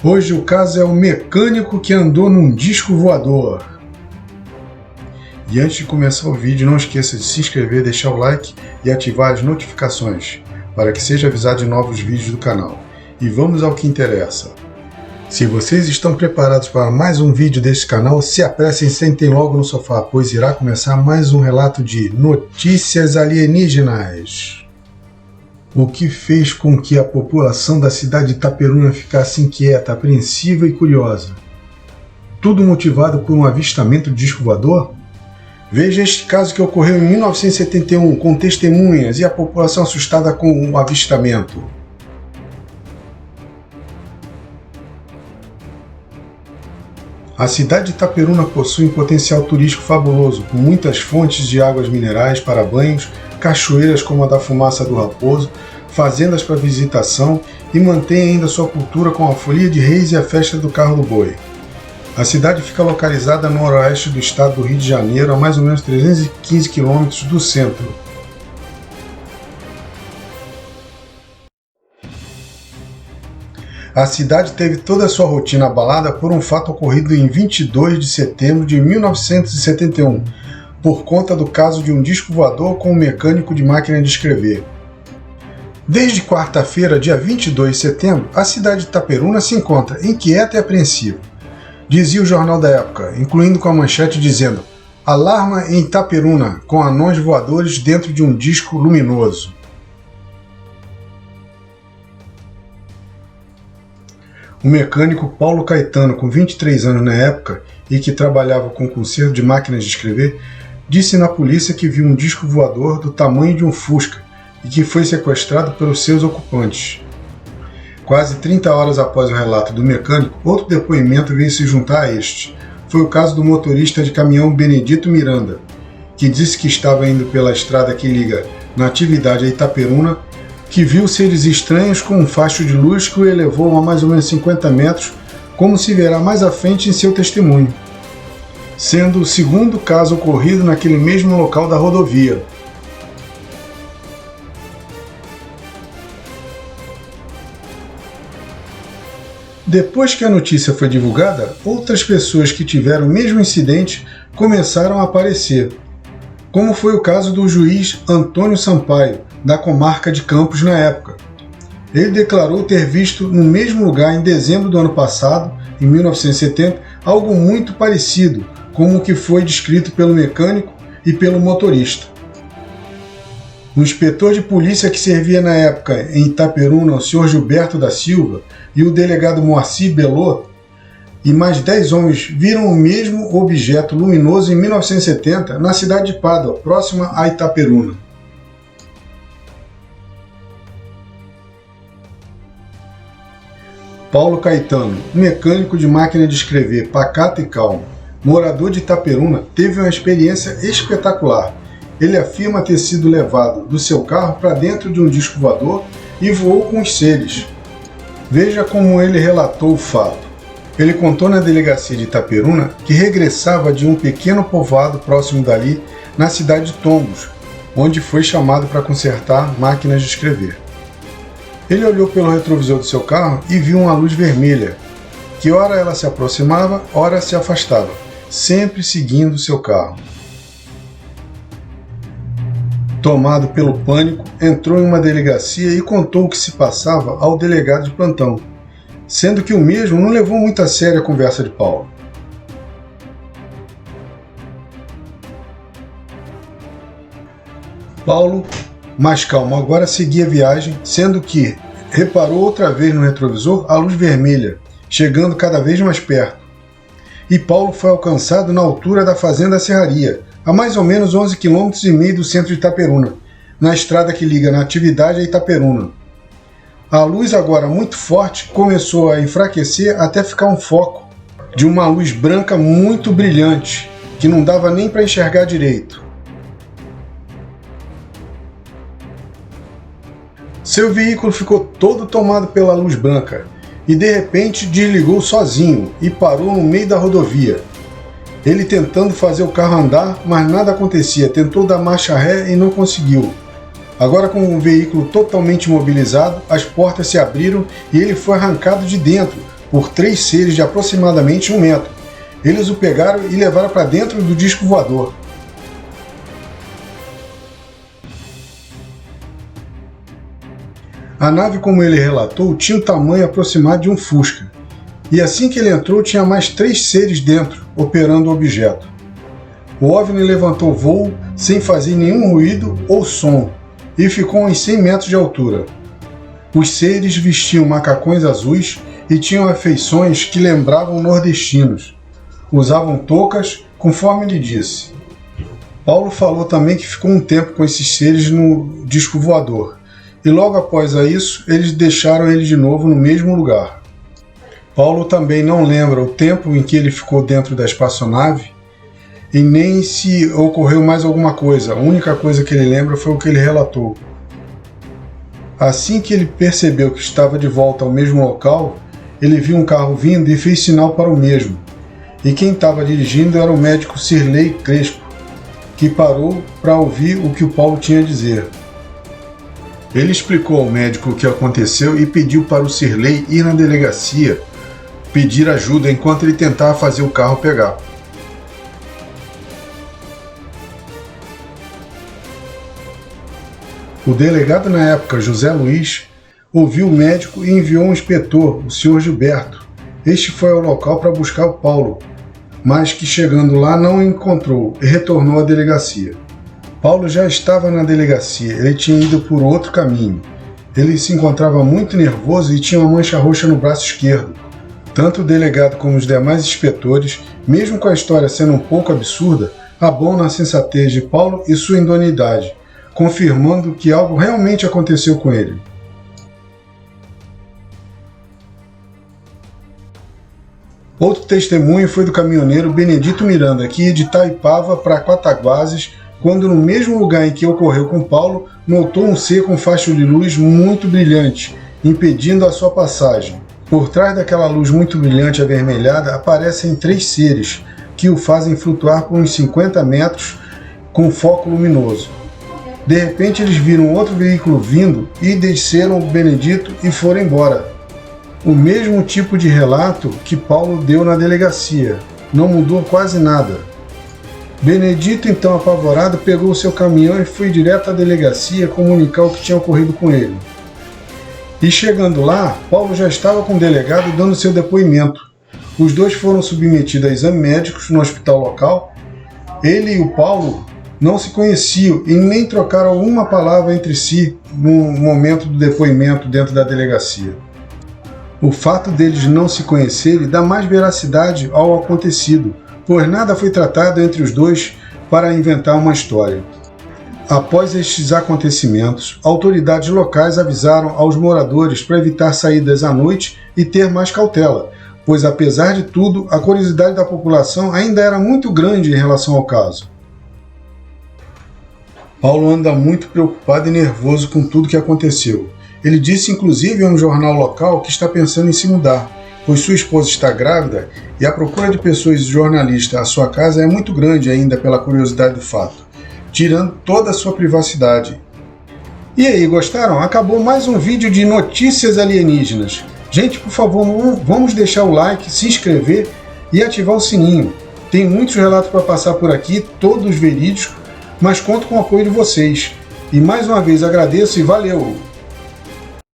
Hoje o caso é o mecânico que andou num disco voador. E antes de começar o vídeo, não esqueça de se inscrever, deixar o like e ativar as notificações para que seja avisado de novos vídeos do canal. E vamos ao que interessa. Se vocês estão preparados para mais um vídeo desse canal, se apressem e sentem logo no sofá, pois irá começar mais um relato de notícias alienígenas. O que fez com que a população da cidade de Itaperuna ficasse inquieta, apreensiva e curiosa? Tudo motivado por um avistamento de disco voador? Veja este caso que ocorreu em 1971, com testemunhas e a população assustada com o avistamento. A cidade de Itaperuna possui um potencial turístico fabuloso, com muitas fontes de águas minerais para banhos, cachoeiras como a da Fumaça do Raposo, fazendas para visitação e mantém ainda sua cultura com a Folia de Reis e a Festa do Carro do Boi. A cidade fica localizada no noroeste do estado do Rio de Janeiro, a mais ou menos 315 quilômetros do centro. A cidade teve toda a sua rotina abalada por um fato ocorrido em 22 de setembro de 1971, por conta do caso de um disco voador com um mecânico de máquina de escrever. Desde quarta-feira, dia 22 de setembro, a cidade de Itaperuna se encontra inquieta e apreensiva, dizia o jornal da época, incluindo com a manchete dizendo: "Alarma em Itaperuna, com anões voadores dentro de um disco luminoso." O mecânico Paulo Caetano, com 23 anos na época e que trabalhava com conserto de máquinas de escrever, disse na polícia que viu um disco voador do tamanho de um Fusca e que foi sequestrado pelos seus ocupantes. Quase 30 horas após o relato do mecânico, outro depoimento veio se juntar a este. Foi o caso do motorista de caminhão Benedito Miranda, que disse que estava indo pela estrada que liga Natividade a Itaperuna, que viu seres estranhos com um facho de luz que o elevou a mais ou menos 50 metros, como se verá mais à frente em seu testemunho, sendo o segundo caso ocorrido naquele mesmo local da rodovia. Depois que a notícia foi divulgada, outras pessoas que tiveram o mesmo incidente começaram a aparecer, como foi o caso do juiz Antônio Sampaio, da comarca de Campos na época. Ele declarou ter visto no mesmo lugar em dezembro do ano passado, em 1970, algo muito parecido com o que foi descrito pelo mecânico e pelo motorista. O inspetor de polícia que servia na época em Itaperuna, o Sr. Gilberto da Silva, e o delegado Moacir Belot, e mais 10 homens viram o mesmo objeto luminoso em 1970 na cidade de Pádua, próxima a Itaperuna. Paulo Caetano, mecânico de máquina de escrever, pacato e calmo, morador de Itaperuna, teve uma experiência espetacular. Ele afirma ter sido levado do seu carro para dentro de um disco voador e voou com os seres. Veja como ele relatou o fato. Ele contou na delegacia de Itaperuna que regressava de um pequeno povoado próximo dali, na cidade de Tombos, onde foi chamado para consertar máquinas de escrever. Ele olhou pelo retrovisor do seu carro e viu uma luz vermelha, que ora ela se aproximava, ora se afastava, sempre seguindo seu carro. Tomado pelo pânico, entrou em uma delegacia e contou o que se passava ao delegado de plantão, sendo que o mesmo não levou muito a sério a conversa de Paulo. Paulo, mais calmo, agora seguia a viagem, sendo que reparou outra vez no retrovisor a luz vermelha, chegando cada vez mais perto. E Paulo foi alcançado na altura da Fazenda Serraria, a mais ou menos 11,5 km do centro de Itaperuna, na estrada que liga Natividade a Itaperuna. A luz, agora muito forte, começou a enfraquecer até ficar um foco de uma luz branca muito brilhante, que não dava nem para enxergar direito. Seu veículo ficou todo tomado pela luz branca e de repente desligou sozinho e parou no meio da rodovia. Ele tentando fazer o carro andar, mas nada acontecia, tentou dar marcha ré e não conseguiu. Agora, com o veículo totalmente imobilizado, as portas se abriram e ele foi arrancado de dentro, por 3 seres de aproximadamente 1 metro. Eles o pegaram e levaram para dentro do disco voador. A nave, como ele relatou, tinha o tamanho aproximado de um Fusca. E assim que ele entrou, tinha mais 3 seres dentro, operando o objeto. O OVNI levantou voo sem fazer nenhum ruído ou som e ficou a uns 100 metros de altura. Os seres vestiam macacões azuis e tinham afeições que lembravam nordestinos. Usavam toucas, conforme ele disse. Paulo falou também que ficou um tempo com esses seres no disco voador, e logo após isso, eles deixaram ele de novo no mesmo lugar. Paulo também não lembra o tempo em que ele ficou dentro da espaçonave e nem se ocorreu mais alguma coisa. A única coisa que ele lembra foi o que ele relatou. Assim que ele percebeu que estava de volta ao mesmo local, ele viu um carro vindo e fez sinal para o mesmo. E quem estava dirigindo era o médico Sirley Crespo, que parou para ouvir o que o Paulo tinha a dizer. Ele explicou ao médico o que aconteceu e pediu para o Sirley ir na delegacia pedir ajuda enquanto ele tentava fazer o carro pegar. O delegado na época, José Luiz, ouviu o médico e enviou um inspetor, o Sr. Gilberto. Este foi ao local para buscar o Paulo, mas que chegando lá não o encontrou e retornou à delegacia. Paulo já estava na delegacia, ele tinha ido por outro caminho. Ele se encontrava muito nervoso e tinha uma mancha roxa no braço esquerdo. Tanto o delegado como os demais inspetores, mesmo com a história sendo um pouco absurda, abonam na sensatez de Paulo e sua idoneidade, confirmando que algo realmente aconteceu com ele. Outro testemunho foi do caminhoneiro Benedito Miranda, que ia de Itaipava para Cataguases, quando no mesmo lugar em que ocorreu com Paulo, notou um ser com faixa de luz muito brilhante, impedindo a sua passagem. Por trás daquela luz muito brilhante avermelhada aparecem 3 seres, que o fazem flutuar por uns 50 metros com foco luminoso. De repente eles viram outro veículo vindo e desceram o Benedito e foram embora. O mesmo tipo de relato que Paulo deu na delegacia. Não mudou quase nada. Benedito, então apavorado, pegou seu caminhão e foi direto à delegacia comunicar o que tinha ocorrido com ele. E chegando lá, Paulo já estava com o delegado dando seu depoimento. Os dois foram submetidos a exames médicos no hospital local. Ele e o Paulo não se conheciam e nem trocaram uma palavra entre si no momento do depoimento dentro da delegacia. O fato deles não se conhecerem dá mais veracidade ao acontecido, pois nada foi tratado entre os dois para inventar uma história. Após estes acontecimentos, autoridades locais avisaram aos moradores para evitar saídas à noite e ter mais cautela, pois apesar de tudo, a curiosidade da população ainda era muito grande em relação ao caso. Paulo anda muito preocupado e nervoso com tudo que aconteceu. Ele disse inclusive a um jornal local que está pensando em se mudar, pois sua esposa está grávida e a procura de pessoas e jornalistas à sua casa é muito grande ainda pela curiosidade do fato, tirando toda a sua privacidade. E aí, gostaram? Acabou mais um vídeo de notícias alienígenas. Gente, por favor, vamos deixar o like, se inscrever e ativar o sininho. Tem muitos relatos para passar por aqui, todos verídicos, mas conto com o apoio de vocês. E mais uma vez agradeço e valeu!